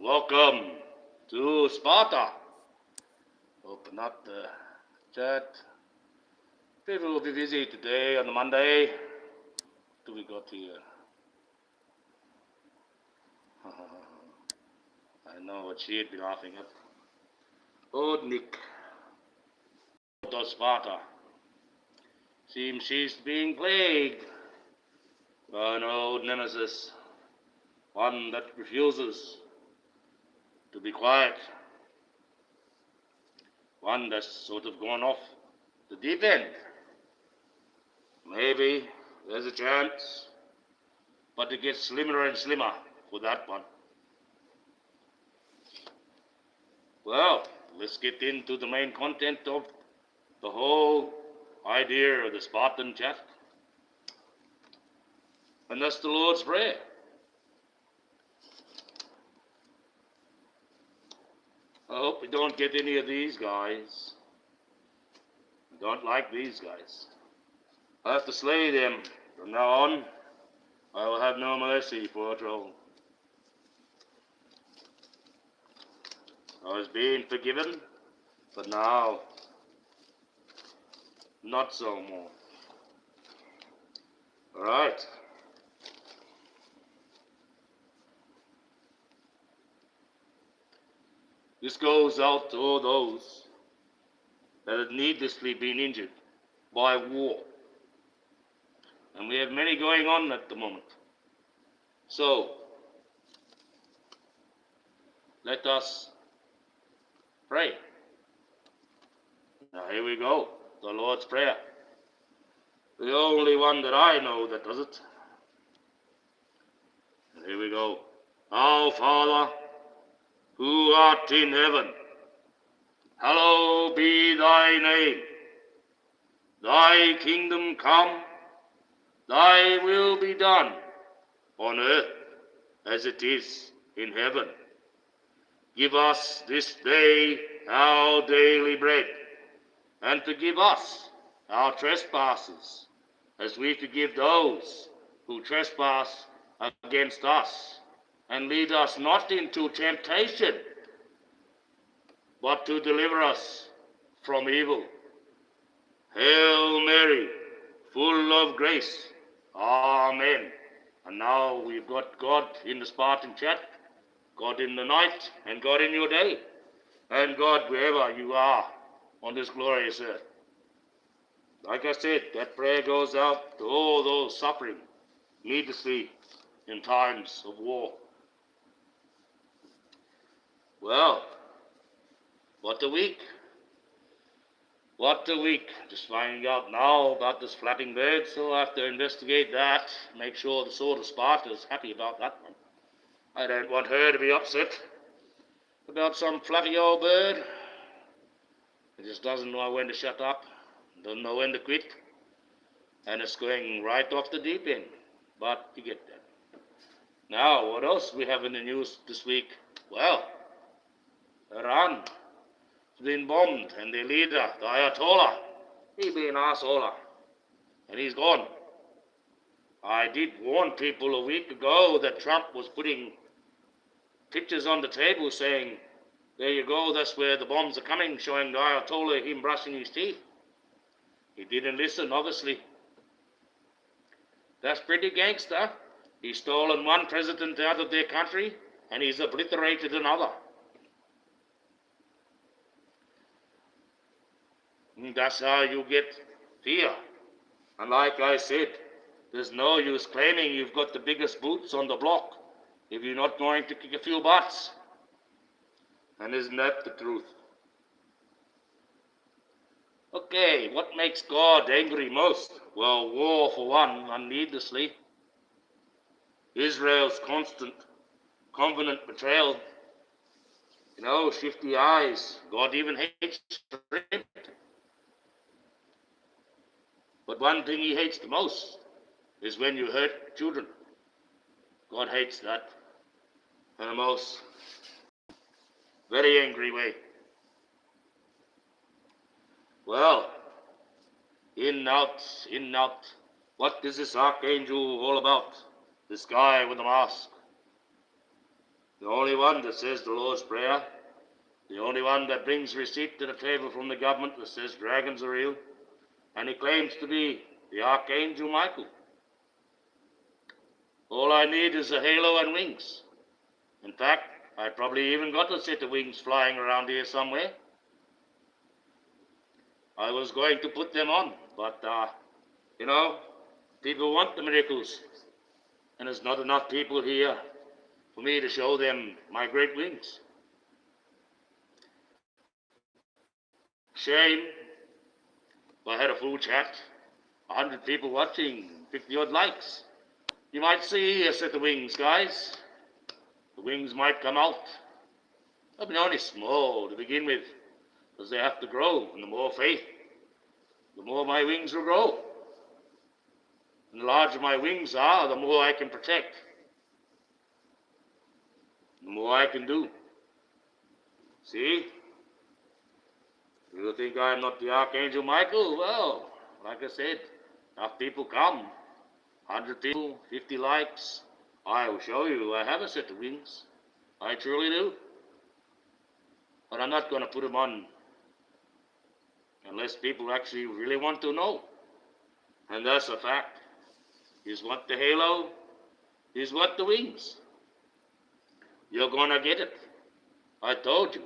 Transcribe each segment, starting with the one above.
Welcome to Sparta. Open up the chat. People will be busy today on the Monday. What do we got here? I know what she'd be laughing at. Old Nick. To Sparta. Seems she's being plagued by an old nemesis. One that refuses to be quiet. One that's sort of gone off the deep end. Maybe there's a chance, but it gets slimmer and slimmer for that one. Well, let's get into the main content of the whole idea of the Spartan chat. And that's the Lord's Prayer. I hope we don't get any of these guys. I don't like these guys. I have to slay them. From now on, I will have no mercy for a troll. I was being forgiven, but now, not so more. Alright. This goes out to all those that have needlessly been injured by war. And we have many going on at the moment. So, let us pray. Now here we go, the Lord's Prayer. The only one that I know that does it. And here we go. Our Father, who art in heaven, hallowed be thy name. Thy kingdom come, thy will be done, on earth as it is in heaven. Give us this day our daily bread, and forgive us our trespasses, as we forgive those who trespass against us. And lead us not into temptation, but to deliver us from evil. Hail Mary, full of grace. Amen. And now we've got God in the Spartan chat, God in the night, and God in your day, and God wherever you are on this glorious earth. Like I said, that prayer goes out to all those suffering needlessly in times of war. Well, what a week. What a week. Just finding out now about this flapping bird, so I'll have to investigate that, make sure the Sword of Sparta is happy about that one. I don't want her to be upset about some fluffy old bird. It just doesn't know when to shut up, doesn't know when to quit, and it's going right off the deep end. But you get that. Now, what else we have in the news this week? Well, Iran has been bombed, and their leader, the Ayatollah, he been arsehole, and he's gone. I did warn people a week ago that Trump was putting pictures on the table saying, there you go, that's where the bombs are coming, showing the Ayatollah him brushing his teeth. He didn't listen, obviously. That's pretty gangster. He's stolen one president out of their country, and he's obliterated another. That's how you get fear. And like I said, there's no use claiming you've got the biggest boots on the block if you're not going to kick a few butts. And isn't that the truth? Okay, what makes God angry most? Well, war for one, and needlessly. Israel's constant covenant betrayal. Shifty eyes. God even hates shrimp. But one thing he hates the most is when you hurt children. God hates that in a most very angry way. Well, in, out. What is this Archangel all about? This guy with the mask. the only one that says the Lord's Prayer, the only one that brings receipt to the table from the government that says dragons are real, and he claims to be the Archangel Michael. All I need is a halo and wings. In fact, I probably even got a set of wings flying around here somewhere. I was going to put them on, but, people want the miracles, and there's not enough people here for me to show them my great wings. Shame. If I had a full chat, 100 people watching, 50 odd likes, you might see a set of wings, guys. The wings might come out. They'll be only small to begin with, because they have to grow, and the more faith, the more my wings will grow. And the larger my wings are, the more I can protect, the more I can do. See? You think I'm not the Archangel Michael? Well, like I said, enough people come, 100 people, 50 likes, I will show you I have a set of wings. I truly do. But I'm not going to put them on unless people actually really want to know. And that's a fact. Is what the halo, is what the wings. You're going to get it. I told you.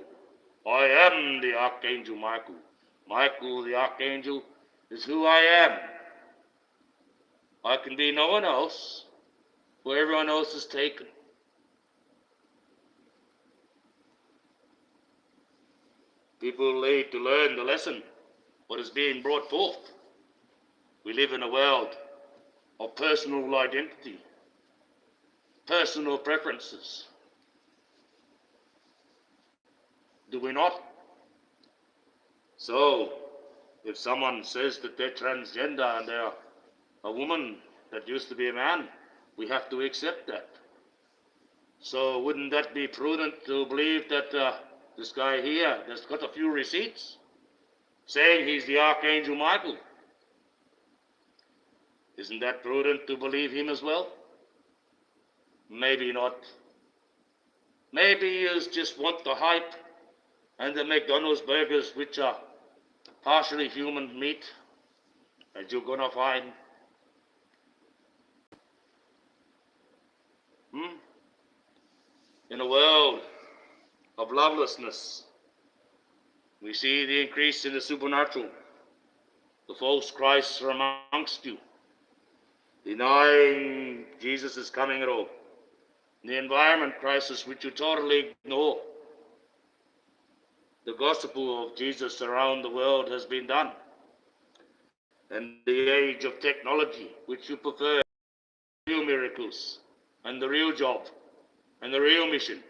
I am the Archangel Michael. Michael the Archangel is who I am. I can be no one else, for everyone else is taken. People need to learn the lesson, what is being brought forth. We live in a world of personal identity, personal preferences. Do we not? So, if someone says that they're transgender and they're a woman that used to be a man, we have to accept that. So wouldn't that be prudent to believe that this guy here that's got a few receipts saying he's the Archangel Michael? Isn't that prudent to believe him as well? Maybe not. Maybe you just want the hype and the McDonald's burgers, which are partially human meat, as you're gonna find. In a world of lovelessness, we see the increase in the supernatural. The false Christs are amongst you, denying Jesus is coming at all. The environment crisis, which you totally ignore. The gospel of Jesus around the world has been done. And the age of technology, which you prefer, real miracles, and the real job, and the real mission.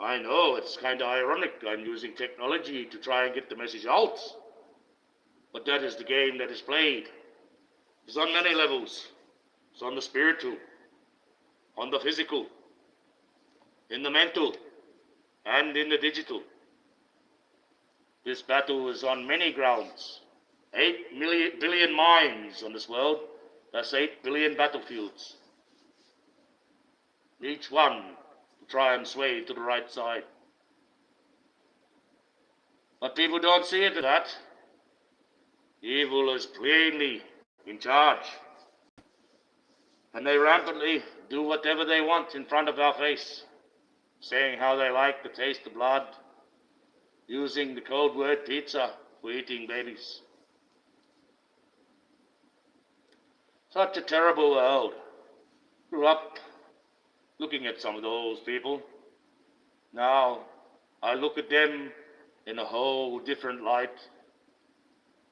I know it's kind of ironic I'm using technology to try and get the message out, but that is the game that is played. It's on many levels. It's on the spiritual, on the physical, in the mental, and in the digital. This battle is on many grounds. 8 billion minds on this world. That's 8 billion battlefields. Each one to try and sway to the right side. But people don't see it as that. Evil is plainly in charge. And they rampantly do whatever they want in front of our face, saying how they like the taste of blood, using the code word pizza for eating babies. Such a terrible world. Grew up looking at some of those people. Now I look at them in a whole different light,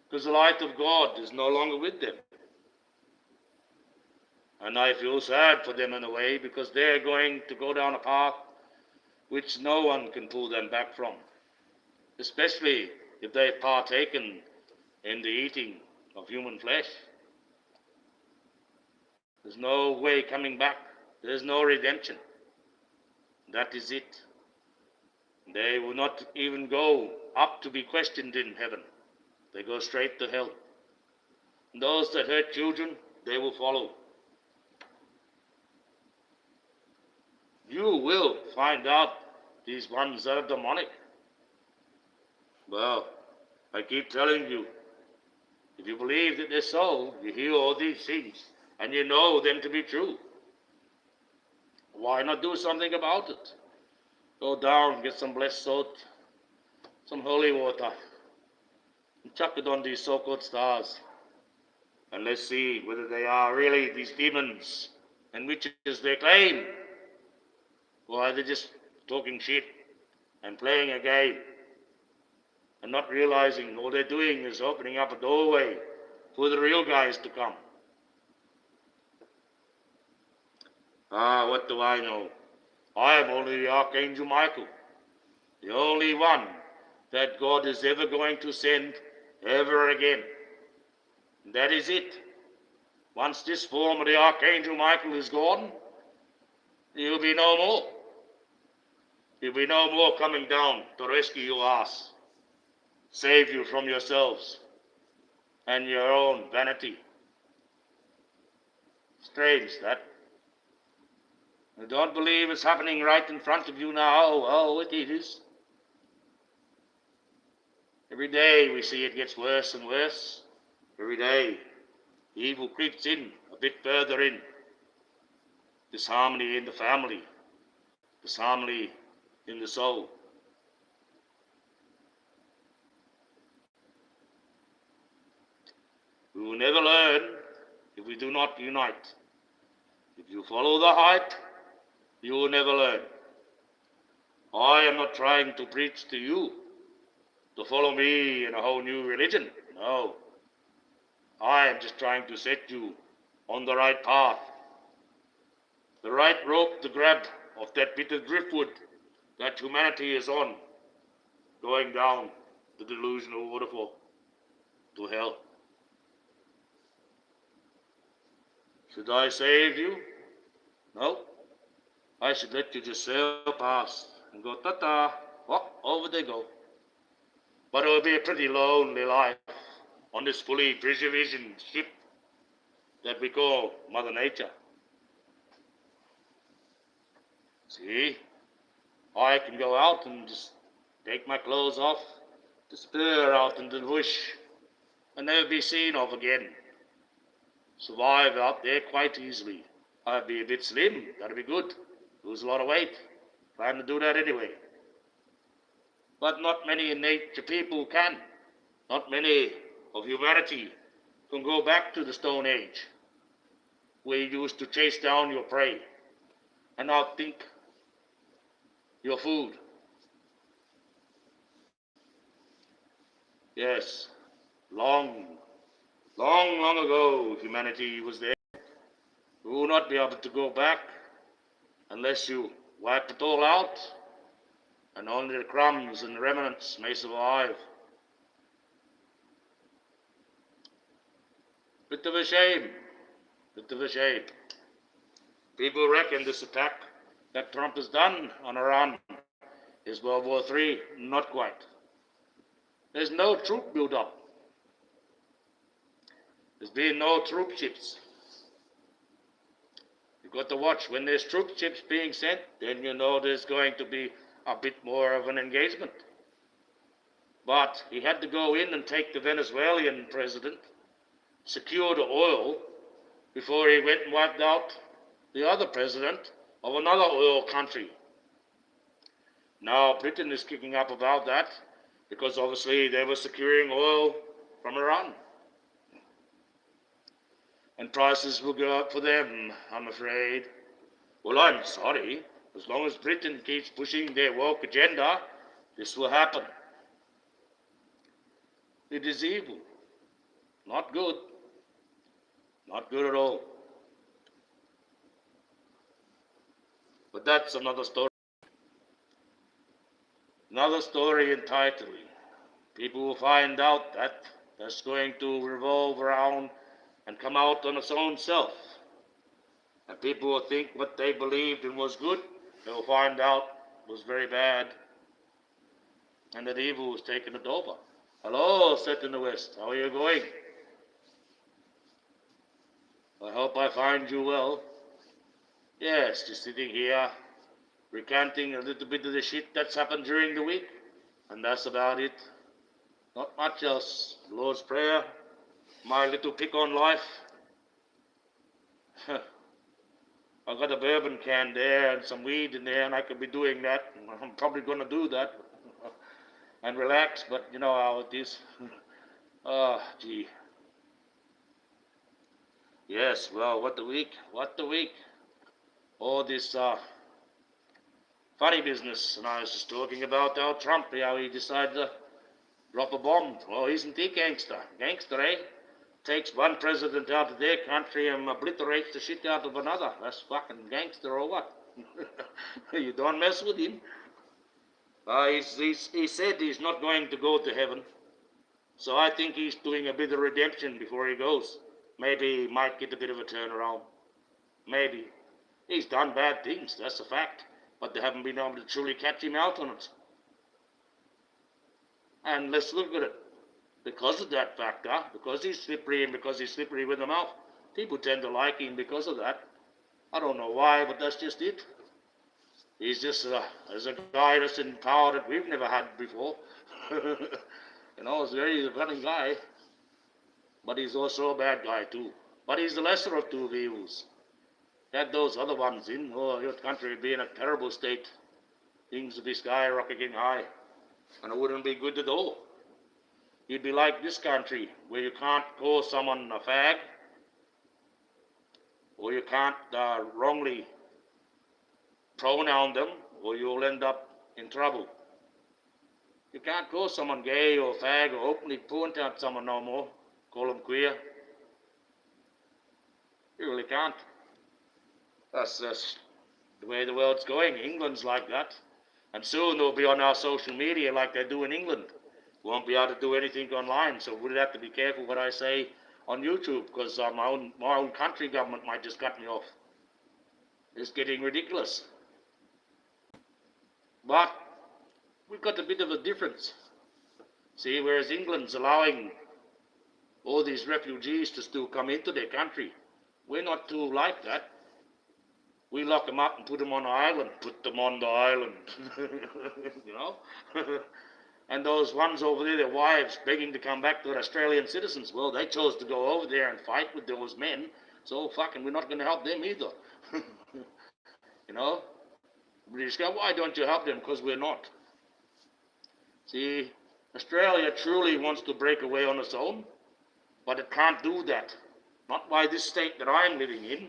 because the light of God is no longer with them. And I feel sad for them in a way, because they're going to go down a path which no one can pull them back from, especially if they've partaken in the eating of human flesh. There's no way coming back. There's no redemption. That is it. They will not even go up to be questioned in heaven. They go straight to hell. And those that hurt children, they will follow. you will find out these ones that are demonic. Well, I keep telling you, if you believe that they're so, you hear all these things, and you know them to be true. Why not do something about it? Go down, get some blessed salt, some holy water, and chuck it on these so-called stars. And let's see whether they are really these demons and witches they claim, or are they just talking shit and playing a game and not realizing all they're doing is opening up a doorway for the real guys to come. What do I know? I am only the Archangel Michael, the only one that God is ever going to send ever again. And that is it. Once this form of the Archangel Michael is gone, there will be no more. There will be no more coming down to rescue your ass, save you from yourselves and your own vanity. Strange that. I don't believe it's happening right in front of you now. Oh, it is. Every day we see it gets worse and worse. Every day evil creeps in a bit further in. Disharmony in the family. Disharmony in the soul. We will never learn if we do not unite. If you follow the hype, you will never learn. I am not trying to preach to you to follow me in a whole new religion. No. I am just trying to set you on the right path, the right rope to grab of that bit of driftwood that humanity is on, going down the delusional waterfall to hell. Should I save you? No. I should let you just sail past and go ta-ta, over they go. But it will be a pretty lonely life on this fully preservation ship that we call Mother Nature. See, I can go out and just take my clothes off, disappear out into the bush, and never be seen of again. Survive out there quite easily. I'd be a bit slim, that'd be good. Lose a lot of weight. Plan to do that anyway. But not many nature people can. Not many of humanity can go back to the Stone Age, where you used to chase down your prey and outthink your food. Yes, long ago, humanity was there. We will not be able to go back unless you wipe it all out, and only the crumbs and the remnants may survive. Bit of a shame. People reckon this attack that Trump has done on Iran is World War III. Not quite. There's no troop build-up. There's been no troop ships. You've got to watch. When there's troop ships being sent, then you know there's going to be a bit more of an engagement. But he had to go in and take the Venezuelan president, secure the oil, before he went and wiped out the other president of another oil country. Now Britain is kicking up about that, because obviously they were securing oil from Iran. And prices will go up for them, I'm afraid. Well, I'm sorry. As long as Britain keeps pushing their woke agenda, this will happen. It is evil. Not good. Not good at all. But that's another story. Another story entirely. People will find out that that's going to revolve around and come out on its own self. And people will think what they believed and was good, they will find out was very bad, and that evil was taking it over. Hello, set in the West. How are you going? I hope I find you well. Yes, just sitting here, recanting a little bit of the shit that's happened during the week, and that's about it. Not much else. Lord's Prayer, my little pick on life. I got a bourbon can there and some weed in there, and I could be doing that. I'm probably going to do that and relax, but you know how it is. Oh, gee. Yes, well, what the week? All this funny business, and I was just talking about how Trump, how he decided to drop a bomb. Well, isn't he gangster? Gangster, eh? Takes one president out of their country and obliterates the shit out of another. That's fucking gangster or what? You don't mess with him. He said he's not going to go to heaven. So I think he's doing a bit of redemption before he goes. Maybe he might get a bit of a turnaround. Maybe. He's done bad things, that's a fact. But they haven't been able to truly catch him out on it. And let's look at it. Because of that factor, because he's slippery and because he's slippery with the mouth, people tend to like him because of that. I don't know why, but that's just it. He's just as a guy that's in power that we've never had before. You know, he's a funny guy. But he's also a bad guy too. But he's the lesser of two evils. Had those other ones in, your country would be in a terrible state. Things would be skyrocketing high. And it wouldn't be good at all. You'd be like this country, where you can't call someone a fag, or you can't wrongly pronoun them, or you'll end up in trouble. You can't call someone gay or fag or openly point at someone no more. Call them queer. You really can't. That's the way the world's going. England's like that. And soon they'll be on our social media like they do in England. Won't be able to do anything online, so we'll have to be careful what I say on YouTube, because my own country government might just cut me off. It's getting ridiculous. But we've got a bit of a difference. See, whereas England's allowing all these refugees to still come into their country, we're not too like that. We lock them up and put them on the island. Put them on the island. You know? And those ones over there, their wives begging to come back, to Australian citizens. Well, they chose to go over there and fight with those men. So fucking we're not going to help them either. You know? British go, why don't you help them? Because we're not. See, Australia truly wants to break away on its own, but it can't do that. Not by this state that I'm living in.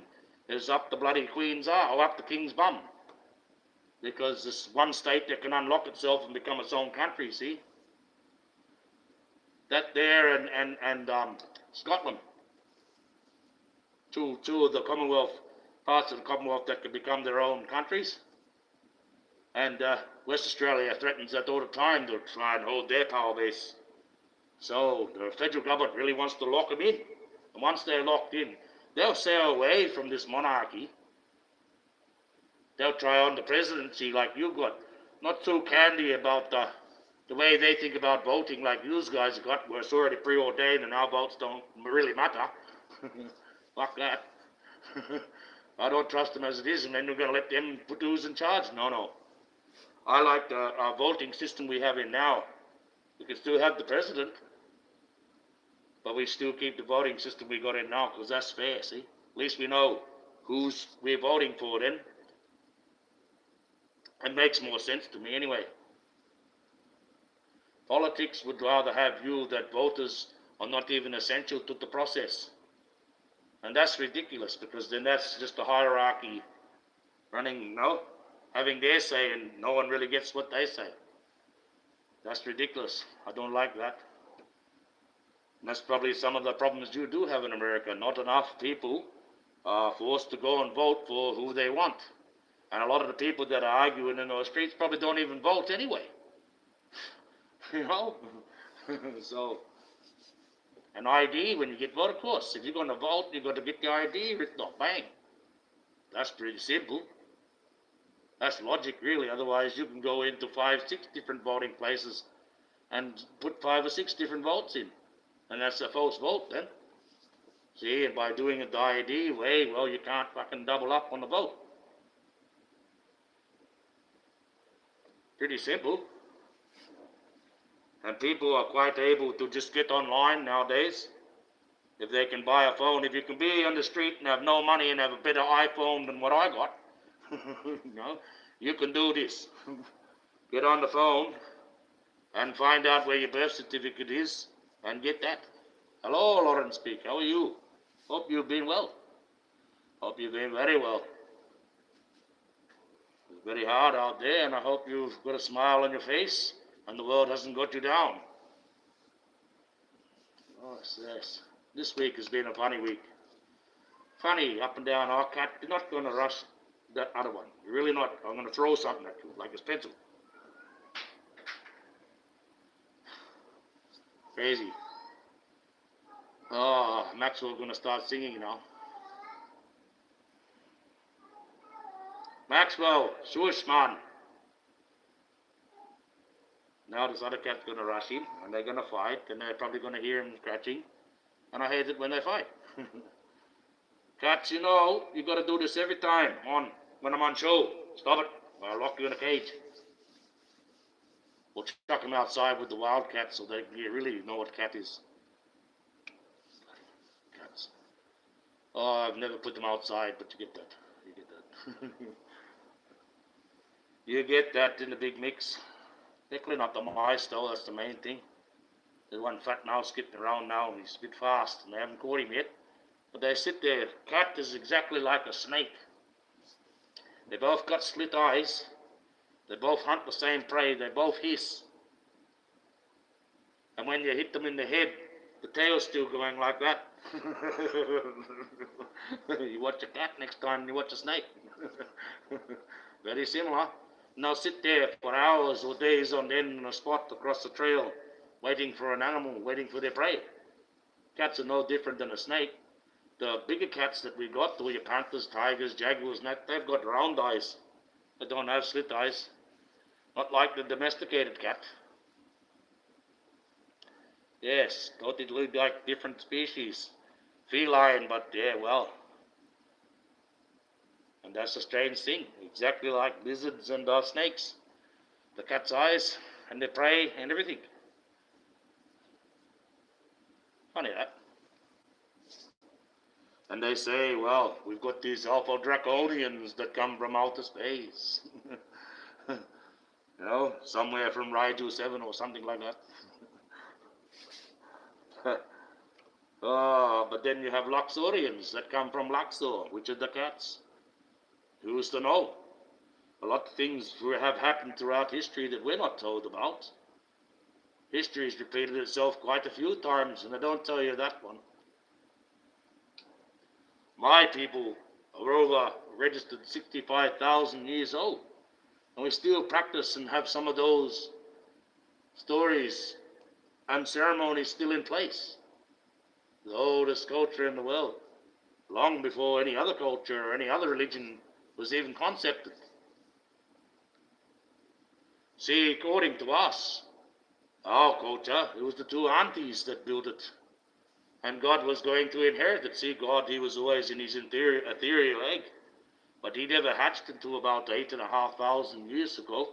Is up the bloody Queen's arse, or up the King's bum. Because this one state that can unlock itself and become its own country, see? That there and Scotland. Two of the Commonwealth, parts of the Commonwealth that can become their own countries. And West Australia threatens that all the time to try and hold their power base. So the federal government really wants to lock them in. And once they're locked in, they'll sail away from this monarchy. They'll try on the presidency like you got. Not too candy about the way they think about voting like you guys got, where it's already preordained and our votes don't really matter. Fuck that. I don't trust them as it is, and then we're going to let them put who's in charge. No. I like the voting system we have in now. We can still have the president, but we still keep the voting system we got in now, because that's fair, see? At least we know who's we're voting for then. It makes more sense to me anyway. Politics would rather have you that voters are not even essential to the process. And that's ridiculous, because then that's just a hierarchy running, having their say, and no one really gets what they say. That's ridiculous. I don't like that. And that's probably some of the problems you do have in America. Not enough people are forced to go and vote for who they want. And a lot of the people that are arguing in those streets probably don't even vote anyway. You know? So, an ID when you get vote, of course. If you're going to vote, you've got to get the ID written off. Bang. That's pretty simple. That's logic, really. Otherwise, you can go into 5, 6 different voting places and put 5 or 6 different votes in. And that's a false vote then. See, and by doing it the ID way, well, you can't fucking double up on the vote. Pretty simple. And people are quite able to just get online nowadays. If they can buy a phone, if you can be on the street and have no money and have a better iPhone than what I got, you can do this. Get on the phone and find out where your birth certificate is and get that. Hello, Lawrence Peak. How are you? Hope you've been well. Hope you've been very well. It's very hard out there, and I hope you've got a smile on your face and the world hasn't got you down. Oh, yes. This week has been a funny week. Funny, up and down. Oh, Cat, you're not going to rush that other one. You're really not. I'm going to throw something at you, like a pencil. Crazy. Oh, Maxwell's going to start singing now. Maxwell, shush, man. Now this other cat's going to rush in, and they're going to fight, and they're probably going to hear him scratching. And I hate it when they fight. Cats, you got to do this every time when I'm on show. Stop it, or I'll lock you in a cage. We'll chuck them outside with the wildcats so they can really know what cat is. Cats. Oh, I've never put them outside, but you get that. You get that in the big mix. They clean up the mice though, that's the main thing. There's one fat mouse skipping around now, and he's a bit fast, and they haven't caught him yet. But they sit there. Cat is exactly like a snake. They both got slit eyes. They both hunt the same prey. They both hiss. And when you hit them in the head, the tail's still going like that. You watch a cat next time you watch a snake. Very similar. And they'll sit there for hours or days on end in a spot across the trail, waiting for an animal, waiting for their prey. Cats are no different than a snake. The bigger cats that we got, all your panthers, tigers, jaguars, and that, they've got round eyes. They don't have slit eyes. Not like the domesticated cat. Yes, totally like different species. Feline, but yeah, well. And that's a strange thing. Exactly like lizards and snakes. The cat's eyes and their prey and everything. Funny that. And they say, well, we've got these alpha draconians that come from outer space. Somewhere from Raiju 7 or something like that. But then you have Luxorians that come from Luxor, which are the cats. Who's to know? A lot of things have happened throughout history that we're not told about. History has repeated itself quite a few times, and I don't tell you that one. My people are over registered 65,000 years old, and we still practice and have some of those stories and ceremonies still in place. The oldest culture in the world, long before any other culture or any other religion was even concepted. See, according to us, our culture, it was the two aunties that built it. And God was going to inherit it. See, God, he was always in his ethereal egg. But he never hatched until about 8,500 years ago.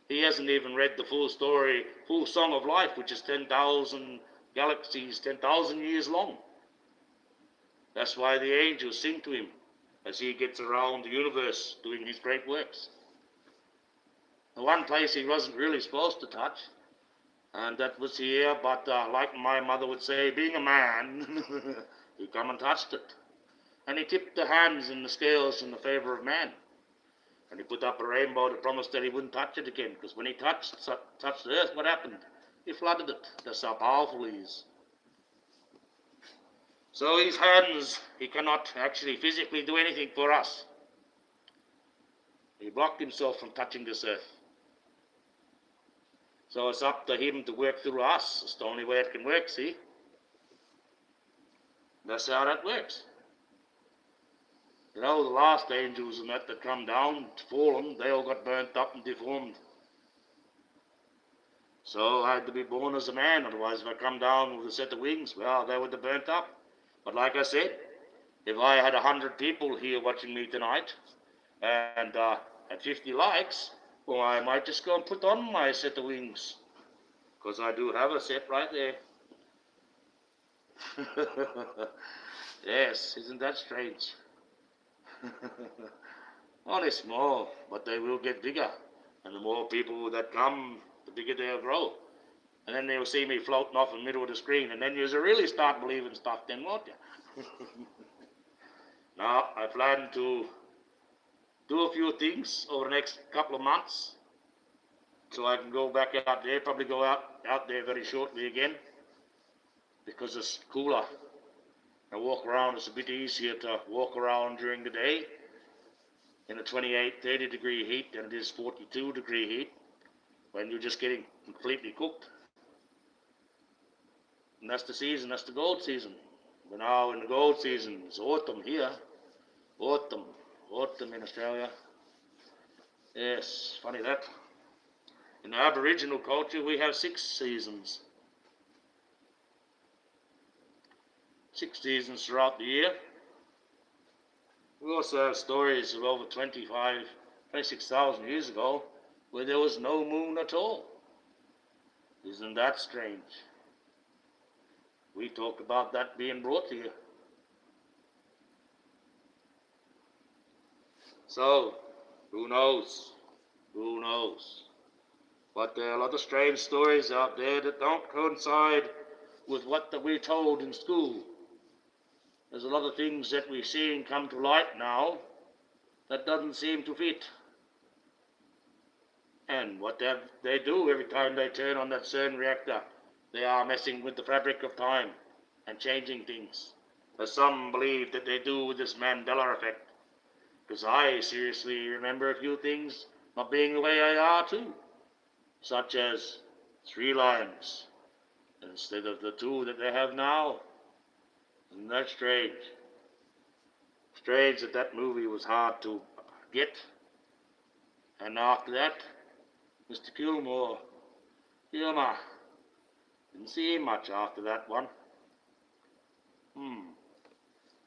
He hasn't even read the full story, full song of life, which is 10,000 galaxies, 10,000 years long. That's why the angels sing to him as he gets around the universe doing his great works. The one place he wasn't really supposed to touch, and that was here, but like my mother would say, being a man, he come and touched it. And he tipped the hands and the scales in the favor of man. And he put up a rainbow to promise that he wouldn't touch it again, because when he touched the earth, what happened? He flooded it. That's how powerful he is. So his hands, he cannot actually physically do anything for us. He blocked himself from touching this earth. So it's up to him to work through us. It's the only way it can work, see? That's how that works. The last angels and that come down, fallen, they all got burnt up and deformed. So I had to be born as a man, otherwise if I come down with a set of wings, well, they would have burnt up. But like I said, if I had 100 people here watching me tonight, and had 50 likes, Or I might just go and put on my set of wings, because I do have a set right there. Yes, isn't that strange? Only small, but they will get bigger. And the more people that come, the bigger they'll grow. And then they'll see me floating off in the middle of the screen, and then you'll really start believing stuff then, won't you? Now, I plan to do a few things over the next couple of months, so I can go back out there, probably go out there very shortly again, because it's cooler. And walk around, it's a bit easier to walk around during the day in a 28, 30 degree heat than it is 42 degree heat when you're just getting completely cooked. And that's the season, that's the gold season. We're now in the gold season. It's autumn here. Autumn in Australia. Yes, funny that. In the Aboriginal culture, we have 6 seasons. 6 seasons throughout the year. We also have stories of over 26,000 years ago where there was no moon at all. Isn't that strange? We talk about that being brought here. So, who knows? Who knows? But there are a lot of strange stories out there that don't coincide with what we're told in school. There's a lot of things that we're seeing come to light now that doesn't seem to fit. And what they do every time they turn on that CERN reactor, they are messing with the fabric of time and changing things. As some believe that they do with this Mandela effect. Because I seriously remember a few things not being the way they are too. Such as 3 lions instead of the 2 that they have now. Isn't that strange? Strange that movie was hard to get. And after that, Mr. Kilmer, didn't see him much after that one.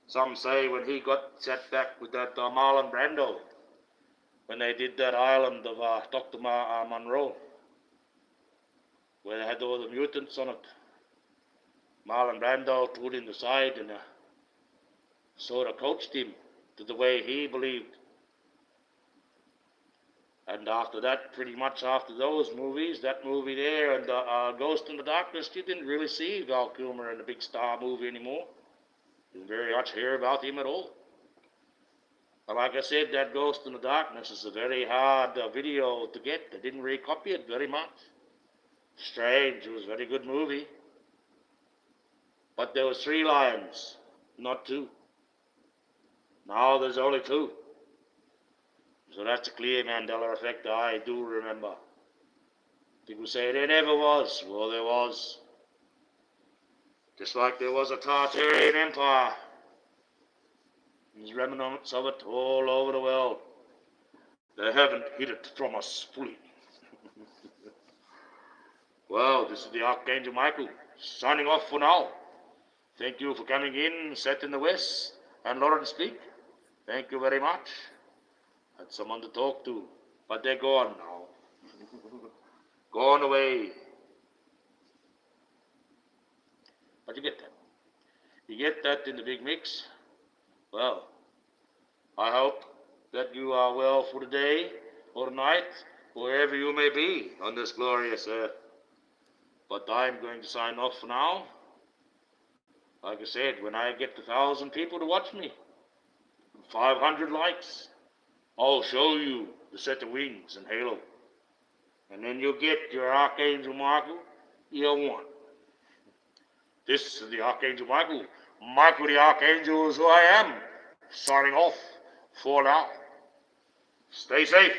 Some say when he got set back with that Marlon Brando, when they did that island of Dr. Monroe, where they had all the mutants on it, Marlon Brando pulled him aside and sort of coached him to the way he believed. And after that, pretty much after those movies, that movie there and Ghost in the Darkness, you didn't really see Val Kilmer in the big star movie anymore. Didn't very much hear about him at all. But like I said, that Ghost in the Darkness is a very hard video to get. They didn't really copy it very much. Strange, it was a very good movie. But there was 3 lions, not 2. Now there's only 2. So that's a clear Mandela effect I do remember. People say there never was. Well, there was. Just like there was a Tartarian Empire. There's remnants of it all over the world. They haven't hid it from us fully. Well, this is the Archangel Michael, signing off for now. Thank you for coming in, Seth in the West, and Lauren Speak. Thank you very much. Had someone to talk to, but they're gone now. Gone away. But you get that. You get that in the big mix. Well, I hope that you are well for the day or the night, wherever you may be on this glorious earth. But I'm going to sign off for now. Like I said, when I get 1,000 people to watch me, 500 likes, I'll show you the set of wings and halo. And then you'll get your Archangel Michael you want. This is the Archangel Michael. Michael the Archangel is who I am. Signing off for now. Stay safe.